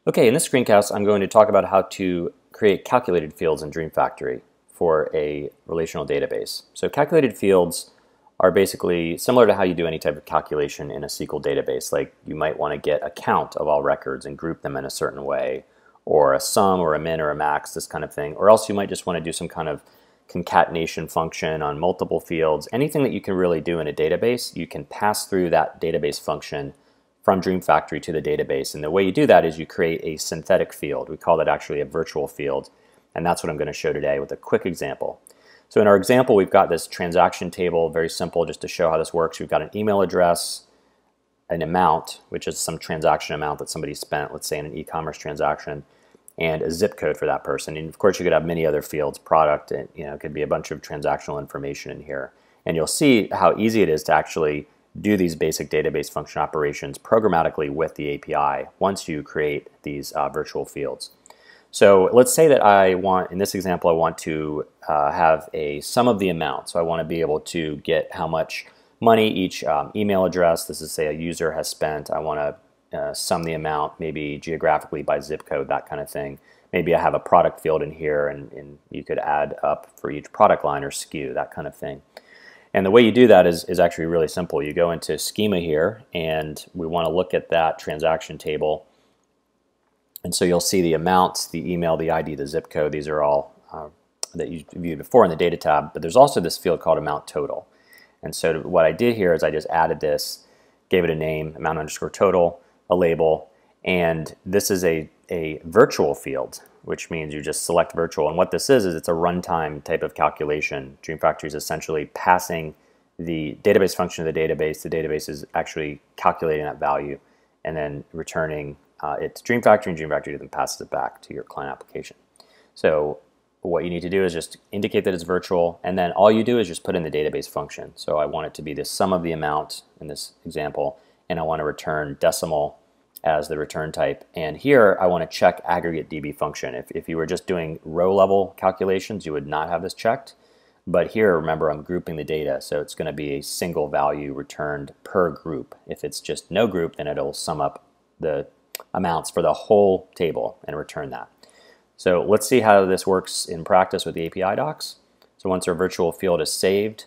Okay, in this screencast, I'm going to talk about how to create calculated fields in DreamFactory for a relational database. So calculated fields are basically similar to how you do any type of calculation in a SQL database. Like you might want to get a count of all records and group them in a certain way, or a sum or a min or a max, this kind of thing. Or else you might just want to do some kind of concatenation function on multiple fields. Anything that you can really do in a database, you can pass through that database function from DreamFactory to the database. And the way you do that is you create a synthetic field. We call that actually a virtual field. And that's what I'm going to show today with a quick example. So in our example, we've got this transaction table, very simple, just to show how this works. We've got an email address, an amount, which is some transaction amount that somebody spent, let's say in an e-commerce transaction, and a zip code for that person. And of course, you could have many other fields, product, and it could be a bunch of transactional information in here. And you'll see how easy it is to actually do these basic database function operations programmatically with the API once you create these virtual fields. So let's say that I want, in this example, I want to have a sum of the amount. So I want to be able to get how much money each email address, this is say a user, has spent. I want to sum the amount maybe geographically by zip code, that kind of thing. Maybe I have a product field in here and you could add up for each product line or SKU, that kind of thing. And the way you do that is actually really simple. You go into schema here and we want to look at that transaction table. And so you'll see the amounts, the email, the ID, the zip code. These are all that you viewed before in the data tab. But there's also this field called amount total. And so what I did here is I just added this, gave it a name, amount underscore total, a label. And this is a virtual field, which means you just select virtual. And what this is it's a runtime type of calculation. DreamFactory is essentially passing the database function to the database. The database is actually calculating that value and then returning it to DreamFactory, and DreamFactory then passes it back to your client application. So what you need to do is just indicate that it's virtual, and then all you do is just put in the database function. So I want it to be the sum of the amount in this example, and I want to return decimal as the return type. And here I want to check aggregate DB function. If you were just doing row level calculations, you would not have this checked. But here, remember, I'm grouping the data, so it's going to be a single value returned per group. If it's just no group, then it'll sum up the amounts for the whole table and return that. So let's see how this works in practice with the API docs. So once our virtual field is saved,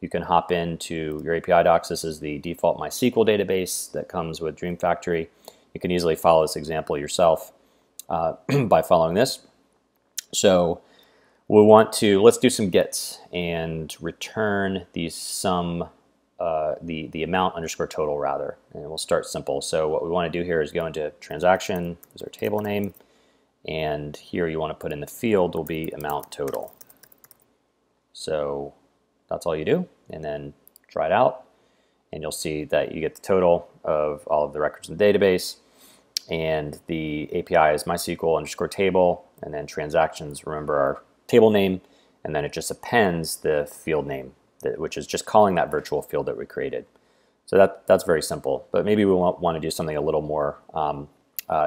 you can hop into your API docs. This is the default MySQL database that comes with DreamFactory. You can easily follow this example yourself by following this. So we want to, let's do some gets and return the sum, the amount underscore total rather. And we'll start simple. So what we want to do here is go into transaction, is our table name. And here you want to put in the field will be amount total. So that's all you do, and then try it out, and you'll see that you get the total of all of the records in the database, and the API is MySQL underscore table, and then transactions, remember, our table name, and then it just appends the field name, which is just calling that virtual field that we created. So that's very simple, but maybe we want to do something a little more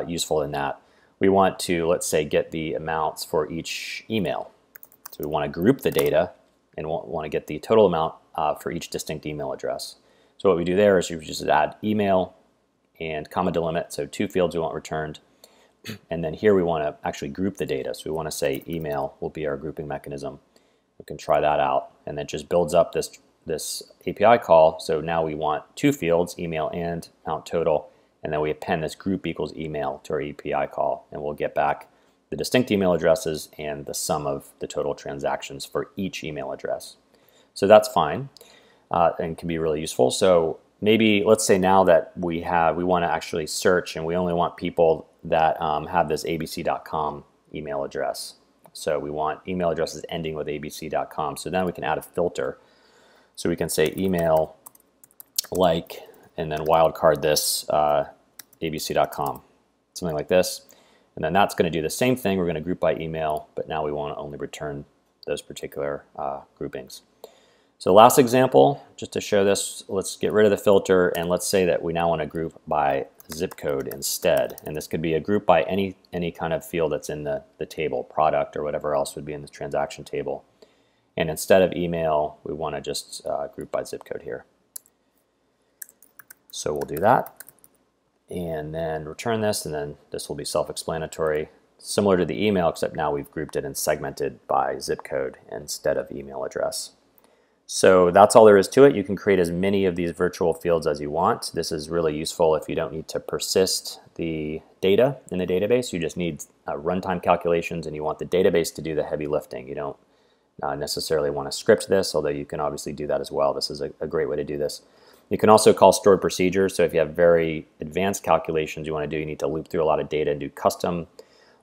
useful than that. We want to, let's say, get the amounts for each email. So we want to group the data and want to get the total amount for each distinct email address. So what we do there is you just add email and comma delimit, so two fields we want returned. And then here we want to actually group the data. So we want to say email will be our grouping mechanism. We can try that out, and it just builds up this API call. So now we want two fields, email and amount total, and then we append this group equals email to our API call, and we'll get back the distinct email addresses and the sum of the total transactions for each email address. So that's fine and can be really useful. So maybe let's say now that we want to actually search, and we only want people that have this abc.com email address. So we want email addresses ending with abc.com. So then we can add a filter. So we can say email like, and then wildcard this abc.com, something like this. And then that's going to do the same thing. We're going to group by email, but now we want to only return those particular groupings. So last example, just to show this, let's get rid of the filter, and let's say that we now want to group by zip code instead. And this could be a group by any kind of field that's in the table, product or whatever else would be in the transaction table. And instead of email, we want to just group by zip code here. So we'll do that. and then return this, and then this will be self-explanatory. Similar to the email, except now we've grouped it and segmented by zip code instead of email address. So that's all there is to it. You can create as many of these virtual fields as you want. This is really useful if you don't need to persist the data in the database. You just need runtime calculations, and you want the database to do the heavy lifting. You don't necessarily want to script this, although you can obviously do that as well. This is a great way to do this. You can also call stored procedures. So if you have very advanced calculations you want to do, you need to loop through a lot of data and do custom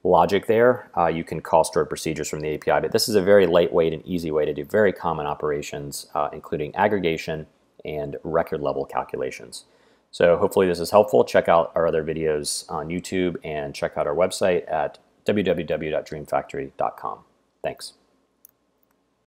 logic there. You can call stored procedures from the API, but this is a very lightweight and easy way to do very common operations, including aggregation and record level calculations. So hopefully this is helpful. Check out our other videos on YouTube and check out our website at www.dreamfactory.com. Thanks.